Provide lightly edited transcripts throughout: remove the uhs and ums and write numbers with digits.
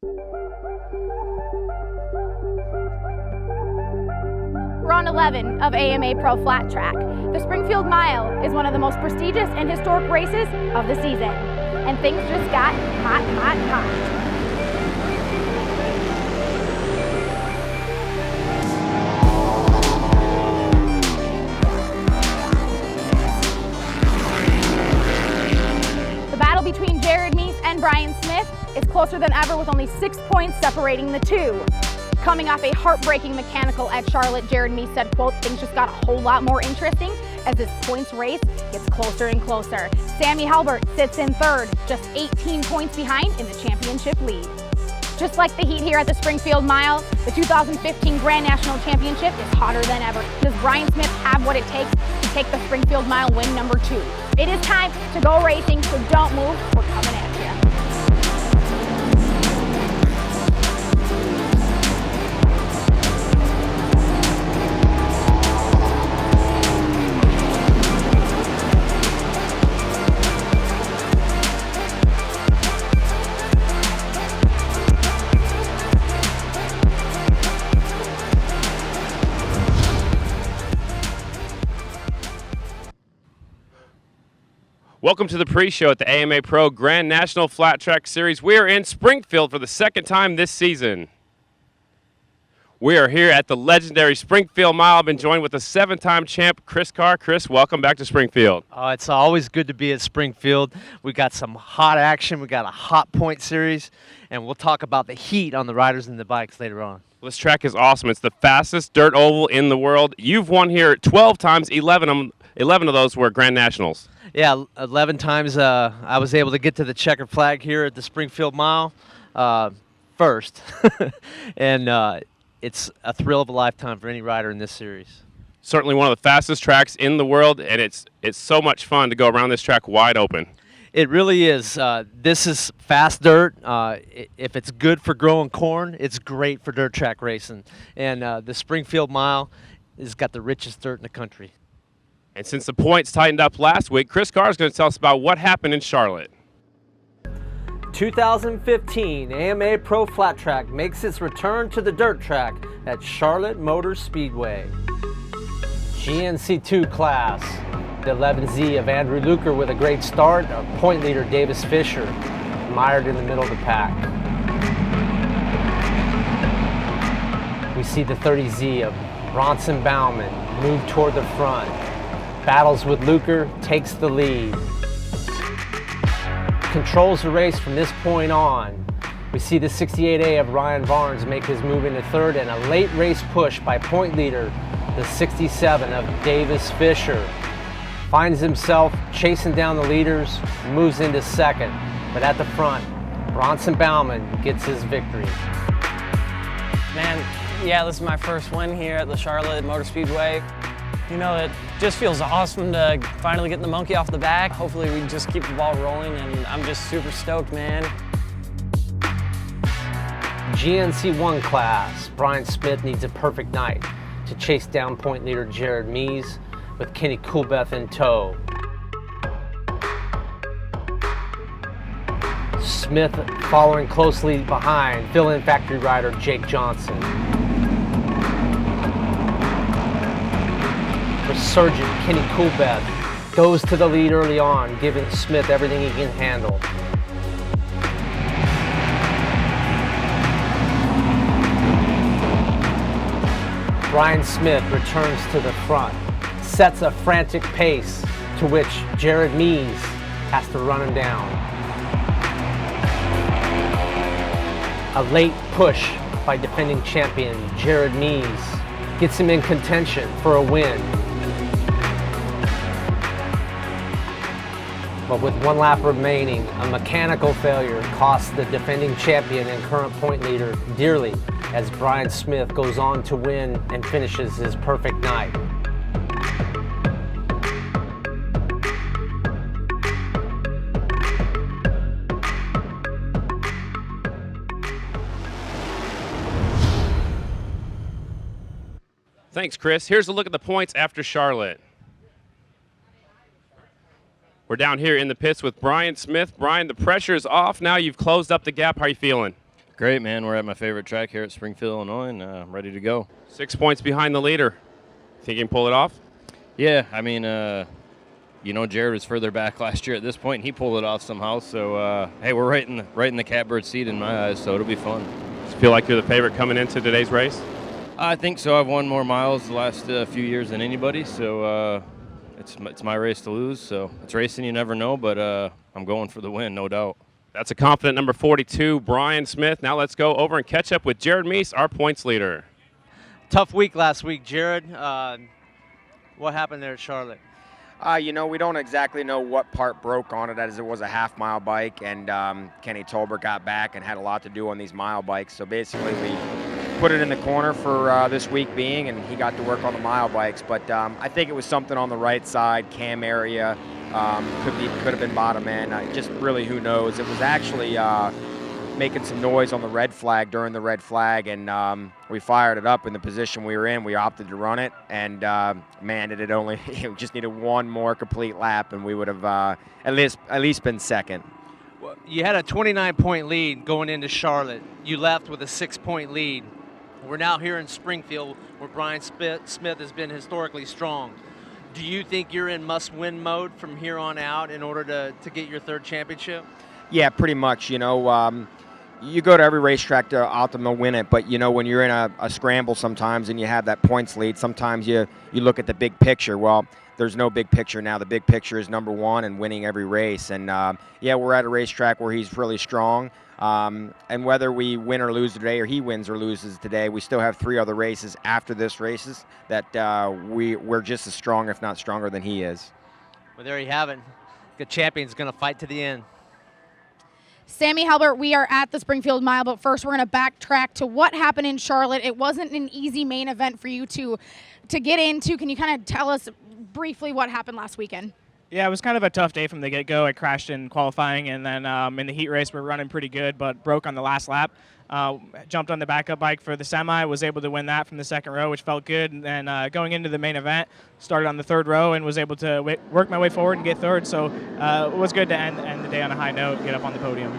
Round 11 of AMA Pro Flat Track. The Springfield Mile is one of the most prestigious and historic races of the season. And things just got hot, hot, hot. The battle between Jared Meese and Brian Smith is closer than ever, with only 6 points separating the two. Coming off a heartbreaking mechanical at Charlotte, Jared Meese said, quote, "Things just got a whole lot more interesting as this points race gets closer and closer." Sammy Halbert sits in third, just 18 points behind in the championship lead. Just like the heat here at the Springfield Mile, the 2015 Grand National Championship is hotter than ever. Does Brian Smith have what it takes to take the Springfield Mile win number 2? It is time to go racing, so don't move. We're coming at you. Welcome to the pre-show at the AMA Pro Grand National Flat Track Series. We are in Springfield for the second time this season. We are here at the legendary Springfield Mile. I've been joined with the 7-time champ, Chris Carr. Chris, welcome back to Springfield. It's always good to be at Springfield. We got some hot action. We got a hot point series, and we'll talk about the heat on the riders and the bikes later on. This track is awesome. It's the fastest dirt oval in the world. You've won here 12 times. 11 of those were Grand Nationals. Yeah, 11 times I was able to get to the checkered flag here at the Springfield Mile first. And it's a thrill of a lifetime for any rider in this series. Certainly one of the fastest tracks in the world, and it's so much fun to go around this track wide open. It really is. This is fast dirt. If it's good for growing corn, it's great for dirt track racing. And the Springfield Mile has got the richest dirt in the country. And since the points tightened up last week, Chris Carr is going to tell us about what happened in Charlotte. 2015 AMA Pro Flat Track makes its return to the dirt track at Charlotte Motor Speedway. GNC2 class. The 11Z of Andrew Luker with a great start. Our point leader Davis Fisher mired in the middle of the pack. We see the 30Z of Bronson Bauman move toward the front. Battles with Luker, takes the lead. Controls the race from this point on. We see the 68A of Ryan Barnes make his move into third, and a late race push by point leader, the 67 of Davis Fisher. Finds himself chasing down the leaders, moves into second. But at the front, Bronson Bauman gets his victory. Man, yeah, this is my first win here at the Charlotte Motor Speedway. You know, it just feels awesome to finally get the monkey off the back. Hopefully we just keep the ball rolling, and I'm just super stoked, man. GNC1 class, Brian Smith needs a perfect night to chase down point leader Jared Meese with Kenny Coolbeth in tow. Smith following closely behind fill-in factory rider Jake Johnson. Resurgent Kenny Coolbeth goes to the lead early on, giving Smith everything he can handle. Brian Smith returns to the front, sets a frantic pace to which Jared Meese has to run him down. A late push by defending champion Jared Meese gets him in contention for a win. But with one lap remaining, a mechanical failure costs the defending champion and current point leader dearly, as Brian Smith goes on to win and finishes his perfect night. Thanks, Chris. Here's a look at the points after Charlotte. We're down here in the pits with Brian Smith. Brian, the pressure is off now. You've closed up the gap. How are you feeling? Great, man. We're at my favorite track here at Springfield, Illinois, and I'm ready to go. 6 points behind the leader. Think you can pull it off? Yeah, I mean, Jared was further back last year at this point, and he pulled it off somehow. So, hey, we're right in the catbird seat in my eyes, so it'll be fun. Do you feel like you're the favorite coming into today's race? I think so. I've won more miles the last few years than anybody, so it's my race to lose. So it's racing, you never know, but I'm going for the win, no doubt. That's a confident number 42, Brian Smith. Now let's go over and catch up with Jared Meese, our points leader. Tough week last week, Jared. What happened there at Charlotte? We don't exactly know what part broke on it, as it was a half-mile bike, and Kenny Tolbert got back and had a lot to do on these mile bikes. So basically we put it in the corner for this week being, and he got to work on the mile bikes. But I think it was something on the right side, cam area, could have been bottom end. Just really, who knows? It was actually making some noise on the red flag during the red flag, and we fired it up in the position we were in. We opted to run it, and man, it just needed one more complete lap, and we would have at least been second. Well, you had a 29-point lead going into Charlotte. You left with a 6-point lead. We're now here in Springfield, where Brian Smith has been historically strong. Do you think you're in must-win mode from here on out in order to get your third championship? Yeah, pretty much. You go to every racetrack to optimal win it, but when you're in a scramble sometimes and you have that points lead, sometimes you look at the big picture. Well, there's no big picture now. The big picture is number one and winning every race. And we're at a racetrack where he's really strong. And whether we win or lose today, or he wins or loses today, we still have 3 other races after this races that we're just as strong, if not stronger, than he is. Well, there you have it. The champion's going to fight to the end. Sammy Halbert, we are at the Springfield Mile, but first we're going to backtrack to what happened in Charlotte. It wasn't an easy main event for you to get into. Can you kind of tell us briefly what happened last weekend? Yeah, it was kind of a tough day from the get-go. I crashed in qualifying, and then in the heat race we're running pretty good, but broke on the last lap. Jumped on the backup bike for the semi, was able to win that from the second row, which felt good. And then going into the main event, started on the third row and was able to work my way forward and get third. So it was good to end the day on a high note and get up on the podium.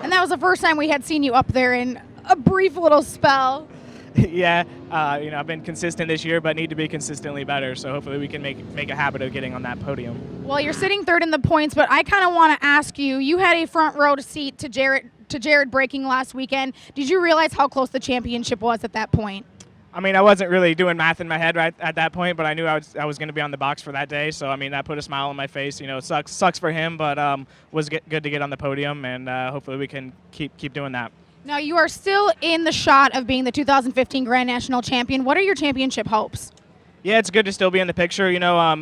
And that was the first time we had seen you up there in a brief little spell. Yeah, I've been consistent this year, but need to be consistently better. So hopefully we can make a habit of getting on that podium. Well, you're sitting third in the points, but I kind of want to ask you, you had a front row seat to Jared breaking last weekend. Did you realize how close the championship was at that point? I mean, I wasn't really doing math in my head right at that point, but I knew I was going to be on the box for that day. So, I mean, that put a smile on my face. It sucks for him, but was good to get on the podium, and hopefully we can keep doing that. Now, you are still in the shot of being the 2015 Grand National Champion. What are your championship hopes? Yeah, it's good to still be in the picture.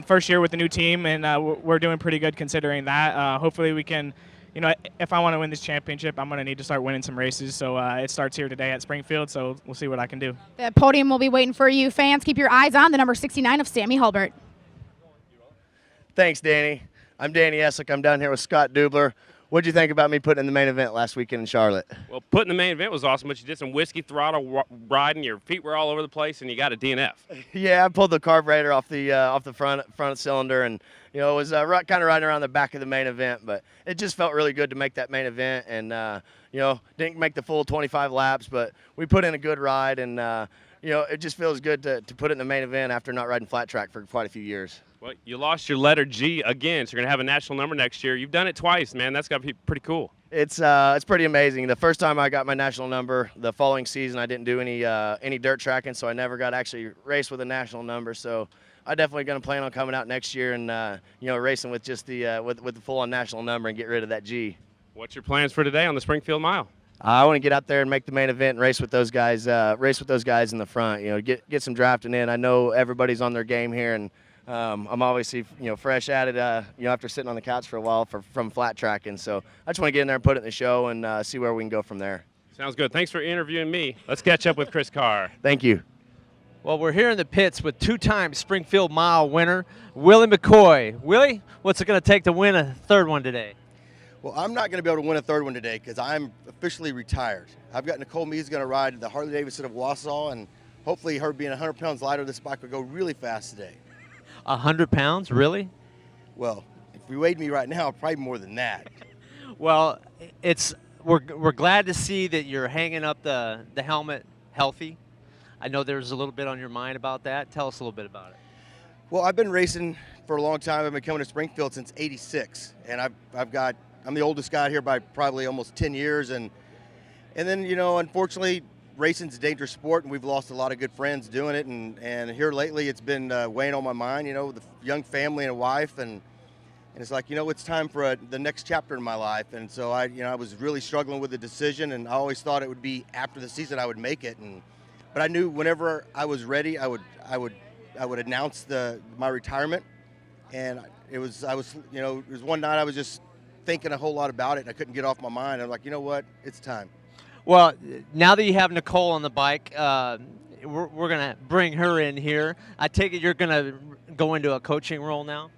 First year with the new team, and we're doing pretty good considering that. Hopefully we can, if I want to win this championship, I'm going to need to start winning some races. So it starts here today at Springfield, so we'll see what I can do. The podium will be waiting for you. Fans, keep your eyes on the number 69 of Sammy Halbert. Thanks, Danny. I'm Danny Essick. I'm down here with Scottie Deubler. What did you think about me putting in the main event last weekend in Charlotte? Well, putting the main event was awesome, but you did some whiskey throttle riding. Your feet were all over the place, and you got a DNF. Yeah, I pulled the carburetor off the front cylinder, and it was kind of riding around the back of the main event. But it just felt really good to make that main event, and didn't make the full 25 laps, but we put in a good ride, and it just feels good to put it in the main event after not riding flat track for quite a few years. Well, you lost your letter G again, so you're going to have a national number next year. You've done it twice, man. That's got to be pretty cool. It's pretty amazing. The first time I got my national number, the following season I didn't do any dirt tracking, so I never got to actually race with a national number. So I definitely going to plan on coming out next year and racing with just the with the full-on national number and get rid of that G. What's your plans for today on the Springfield Mile? I want to get out there and make the main event and race with those guys. Race with those guys in the front. Get some drafting in. I know everybody's on their game here, and I'm obviously, fresh at it, after sitting on the couch for a while from flat tracking. So I just want to get in there and put it in the show and see where we can go from there. Sounds good. Thanks for interviewing me. Let's catch up with Chris Carr. Thank you. Well, we're here in the pits with 2-time Springfield Mile winner, Willie McCoy. Willie, what's it going to take to win a third one today? Well, I'm not going to be able to win a third one today because I'm officially retired. I've got Nicole Mees going to ride the Harley Davidson of Wausau, and hopefully her being 100 pounds lighter, this bike will go really fast today. 100 pounds, really? Well, if you weighed me right now, probably more than that. Well, it's we're glad to see that you're hanging up the helmet healthy. I know there's a little bit on your mind about that. Tell us a little bit about it. Well, I've been racing for a long time. I've been coming to Springfield since '86, and I'm the oldest guy here by probably almost 10 years, and then, you know, unfortunately, racing's a dangerous sport, and we've lost a lot of good friends doing it, and here lately it's been weighing on my mind, you know, the young family and a wife, and it's like, you know, it's time for the next chapter in my life. And so I was really struggling with the decision, and I always thought it would be after the season I would make it, but I knew whenever I was ready, I would announce my retirement. And it was one night I was just thinking a whole lot about it, and I couldn't get off my mind. I'm like, you know what, it's time. Well, now that you have Nicole on the bike, we're going to bring her in here. I take it you're going to go into a coaching role now?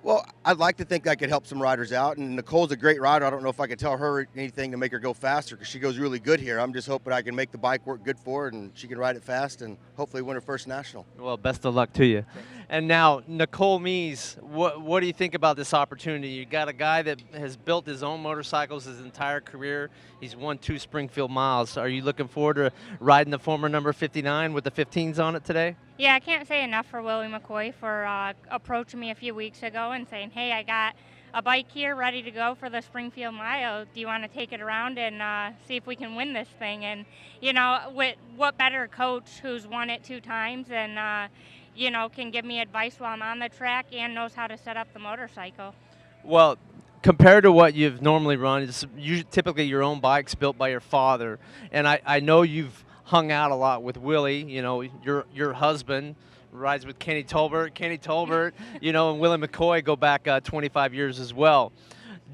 Well, I'd like to think I could help some riders out, and Nicole's a great rider. I don't know if I could tell her anything to make her go faster, because she goes really good here. I'm just hoping I can make the bike work good for her, and she can ride it fast and hopefully win her first national. Well, best of luck to you. And now, Nicole Mies, what do you think about this opportunity? You got a guy that has built his own motorcycles his entire career. He's won 2 Springfield Miles. Are you looking forward to riding the former number 59 with the 15s on it today? Yeah, I can't say enough for Willie McCoy for approaching me a few weeks ago and saying, hey, I got a bike here ready to go for the Springfield Mile. Do you want to take it around and see if we can win this thing? And, you know, what better coach who's won it 2 times and, you know, can give me advice while I'm on the track and knows how to set up the motorcycle. Well, compared to what you've normally run, it's typically your own bikes built by your father. And I know you've hung out a lot with Willie. You know, your husband rides with Kenny Tolbert. Kenny Tolbert, you know, and Willie McCoy go back 25 years as well.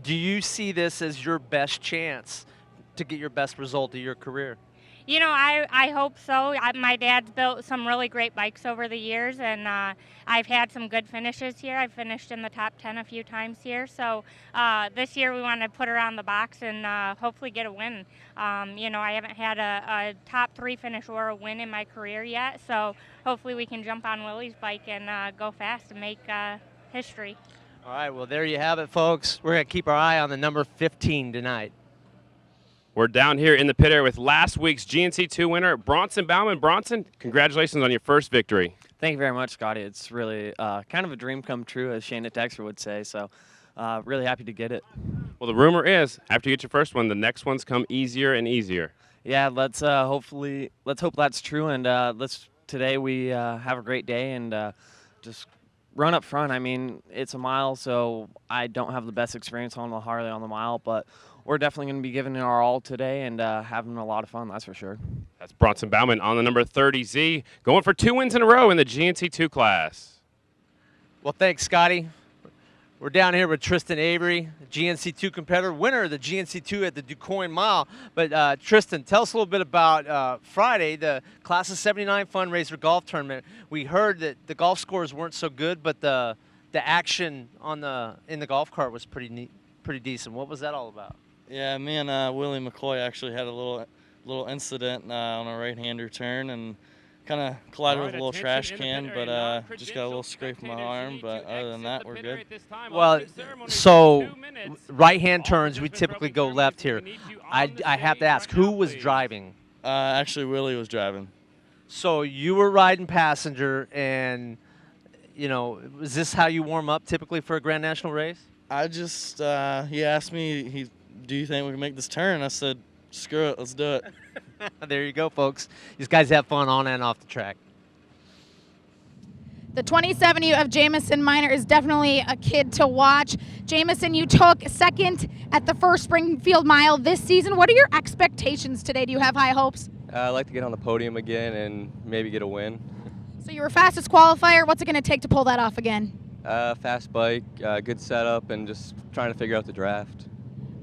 Do you see this as your best chance to get your best result of your career? You know, I hope so. My dad's built some really great bikes over the years, and I've had some good finishes here. I've finished in the top 10 a few times here. So this year we want to put her on the box and hopefully get a win. You know, I haven't had a top 3 finish or a win in my career yet. So hopefully we can jump on Willie's bike and go fast and make history. All right, well, there you have it, folks. We're going to keep our eye on the number 15 tonight. We're down here in the pit area with last week's GNC2 winner, Bronson Bauman. Bronson, congratulations on your first victory. Thank you very much, Scotty. It's really kind of a dream come true, as Shana Texter would say, so really happy to get it. Well, the rumor is, after you get your first one, the next ones come easier and easier. Yeah, let's hope that's true, and today we have a great day and just run up front. I mean, it's a mile, so I don't have the best experience on the Harley on the mile, but we're definitely going to be giving it our all today and having a lot of fun, that's for sure. That's Bronson Bauman on the number 30Z, going for 2 wins in a row in the GNC2 class. Well, thanks, Scotty. We're down here with Tristan Avery, GNC2 competitor, winner of the GNC2 at the DuQuoin Mile. But Tristan, tell us a little bit about Friday, the Class of 79 fundraiser golf tournament. We heard that the golf scores weren't so good, but the action in the golf cart was pretty decent. What was that all about? Yeah, me and Willie McCoy actually had a little incident on a right-hander turn and kind of collided with a little trash can, but just got a little scrape on my arm. But other than that, we're good. Well, so right-hand turns, we typically go left here. I have to ask, who was driving? Actually, Willie was driving. So you were riding passenger, and you know, is this how you warm up typically for a Grand National race? I just he asked me, do you think we can make this turn? I said, screw it, let's do it. There you go, folks. These guys have fun on and off the track. The 27U of Jamison Minor is definitely a kid to watch. Jamison, you took second at the first Springfield Mile this season. What are your expectations today? Do you have high hopes? I'd like to get on the podium again and maybe get a win. So you were fastest qualifier. What's it going to take to pull that off again? Fast bike, good setup, and just trying to figure out the draft.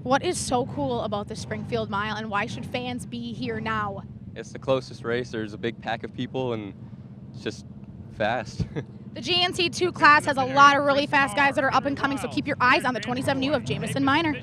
What is so cool about the Springfield Mile, and why should fans be here now? It's the closest race. There's a big pack of people, and it's just fast. The GNC2 class has a lot of really fast guys that are up and coming, so keep your eyes on the 27U of Jamison Minor.